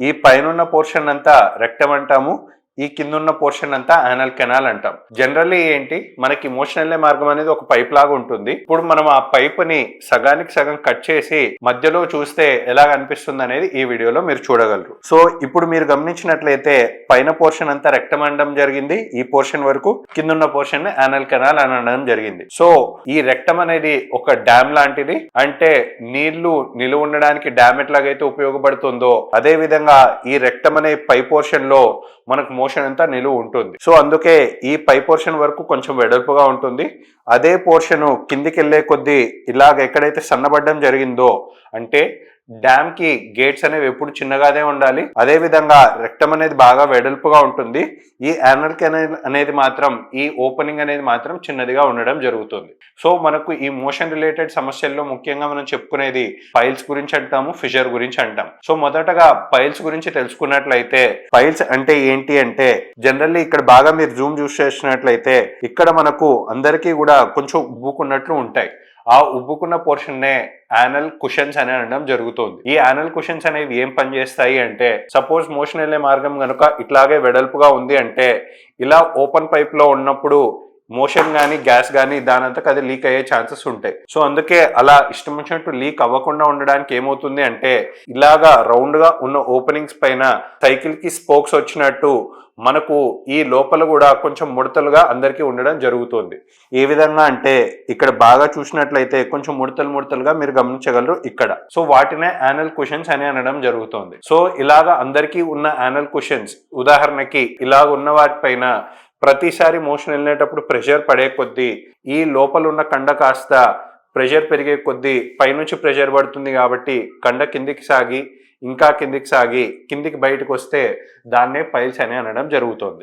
ఈ పైనున్న పోర్షన్ అంతా రెక్టమ్ అంటాము, ఈ కిందున్న పోర్షన్ అంతా యానల్ కెనాల్ అంటాం. జనరల్లీ ఏంటి, మనకి మోషన్ మార్గం అనేది ఒక పైప్ లాగా ఉంటుంది. ఇప్పుడు మనం ఆ పైప్ ని సగానికి సగం కట్ చేసి మధ్యలో చూస్తే ఎలా అనిపిస్తుంది అనేది ఈ వీడియోలో మీరు చూడగలరు. సో ఇప్పుడు మీరు గమనించినట్లయితే పైన పోర్షన్ అంతా రెక్టమ్ అనడం జరిగింది, ఈ పోర్షన్ వరకు, కిందున్న పోర్షన్ యానల్ కెనాల్ అనడం జరిగింది. సో ఈ రెక్టమ్ అనేది ఒక డ్యామ్ లాంటిది. అంటే నీళ్లు నిలువ ఉండడానికి డ్యామ్ ఎట్లాగైతే ఉపయోగపడుతుందో అదే విధంగా ఈ రెక్టమ్ అనే పై పోర్షన్ లో మనకు మోషన్ అంతా నిలువ ఉంటుంది. సో అందుకే ఈ పై పోర్షన్ వరకు కొంచెం వెడల్పుగా ఉంటుంది. అదే పోర్షన్ కిందికి వెళ్లే కొద్దీ ఇలాగ ఎక్కడైతే సన్నబడ్డం జరిగిందో, అంటే డ్యామ్ కి గేట్స్ అనేవి ఎప్పుడు చిన్నగానే ఉండాలి, అదే విధంగా రెక్టమ్ అనేది బాగా వెడల్పుగా ఉంటుంది. ఈ యానల్ కెనాల్ అనేది మాత్రం, ఈ ఓపెనింగ్ అనేది మాత్రం చిన్నదిగా ఉండడం జరుగుతుంది. సో మనకు ఈ మోషన్ రిలేటెడ్ సమస్యల్లో ముఖ్యంగా మనం చెప్పుకునేది పైల్స్ గురించి అంటాము, ఫిషర్ గురించి అంటాం. సో మొదటగా పైల్స్ గురించి తెలుసుకున్నట్లయితే, పైల్స్ అంటే ఏంటి అంటే జనరల్లీ ఇక్కడ బాగా మీరు జూమ్ చూస్ చేసినట్లయితే ఇక్కడ మనకు అందరికీ కూడా కొంచెం ఉబ్బుకున్నట్లు ఉంటాయి. ఆ ఉబ్బుకున్న పోర్షన్ నే యానల్ కుషన్స్ అని అనడం జరుగుతుంది. ఈ యానల్ కుషన్స్ అనేవి ఏం పనిచేస్తాయి అంటే, సపోజ్ మోషన్ వెళ్ళే మార్గం కనుక ఇట్లాగే వెడల్పుగా ఉంది అంటే, ఇలా ఓపెన్ పైప్ లో ఉన్నప్పుడు మోషన్ గానీ గ్యాస్ గానీ దానంతకు అది లీక్ అయ్యే ఛాన్సెస్ ఉంటాయి. సో అందుకే అలా ఇష్టం వచ్చినట్టు లీక్ అవ్వకుండా ఉండడానికి ఏమవుతుంది అంటే, ఇలాగా రౌండ్ గా ఉన్న ఓపెనింగ్స్ పైన సైకిల్ కి స్పోక్స్ వచ్చినట్టు మనకు ఈ లోపల కూడా కొంచెం ముడతలుగా అందరికీ ఉండడం జరుగుతుంది. ఏ విధంగా అంటే ఇక్కడ బాగా చూసినట్లయితే కొంచెం ముడతలుగా మీరు గమనించగలరు ఇక్కడ. సో వాటినే యానల్ కుషన్స్ అని అనడం జరుగుతుంది. సో ఇలాగా అందరికీ ఉన్న యానల్ కుషన్స్, ఉదాహరణకి ఇలాగ ఉన్న వాటిపైన ప్రతిసారి మోషన్ వెళ్ళేటప్పుడు ప్రెషర్ పడే కొద్దీ ఈ లోపల ఉన్న కండ కాస్త ప్రెషర్ పెరిగే కొద్దీ పైనుంచి ప్రెషర్ పడుతుంది కాబట్టి కండ కిందికి సాగి ఇంకా కిందికి సాగి కిందికి బయటకు వస్తే దాన్నే పైల్స్ అని అనడం జరుగుతుంది.